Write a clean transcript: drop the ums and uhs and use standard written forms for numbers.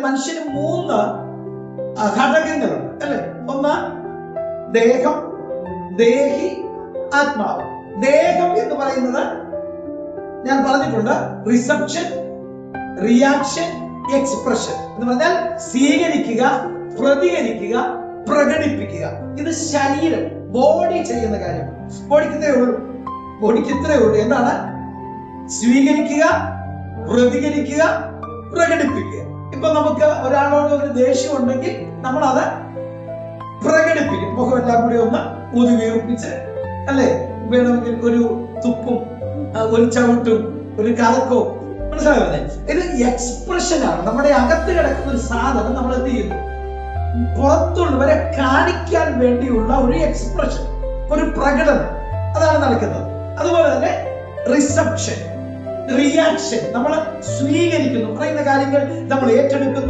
മനുഷ്യന് 3 ഘടകങ്ങളുണ്ട് അല്ലെ. ഒന്ന് ദേഹം, ദേഹി, ആത്മാവ്. ദേഹം എന്ന് പറയുന്നത് ഞാൻ പറഞ്ഞിട്ടുണ്ട്, റിസപ്ഷൻ, റിയാക്ഷൻ, എക്സ്പ്രഷൻ എന്ന് പറഞ്ഞാൽ സ്വീകരിക്കുക, പ്രതികരിക്കുക, പ്രകടിപ്പിക്കുക. ഇത് ശരീരം, ബോഡി ചെയ്യുന്ന കാര്യം. ബോഡിക്ക് ഇത്രയേ ഉള്ളൂ. എന്താണ്? സ്വീകരിക്കുക, പ്രതികരിക്കുക, പ്രകടിപ്പിക്കുക. ഇപ്പൊ നമുക്ക് ഒരാളോട് ഒരു ദേഷ്യം ഉണ്ടെങ്കിൽ നമ്മൾ അത് പ്രകടിപ്പിക്കും. മുഖം എല്ലാം കൂടി ഒന്ന് ഊതി വീർപ്പിച്ച് അല്ലെ, വേണമെങ്കിൽ ഒരു തുപ്പും, ഒരു ചവിട്ടും, ഒരു കലക്കവും. മനസ്സിലാവുന്നേ? ഇത് എക്സ്പ്രഷനാണ്. നമ്മുടെ അകത്ത് കിടക്കുന്ന ഒരു സാധനം നമ്മൾ എന്ത് ചെയ്യുന്നു? പുറത്തുള്ളവരെ കാണിക്കാൻ വേണ്ടിയുള്ള ഒരു എക്സ്പ്രഷൻ, ഒരു പ്രകടനം, അതാണ് നടക്കുന്നത്. അതുപോലെ തന്നെ റിസപ്ഷൻ, റിയാക്ഷൻ, നമ്മൾ സ്വീകരിക്കുന്നു, പറയുന്ന കാര്യങ്ങൾ നമ്മൾ ഏറ്റെടുക്കുന്നു.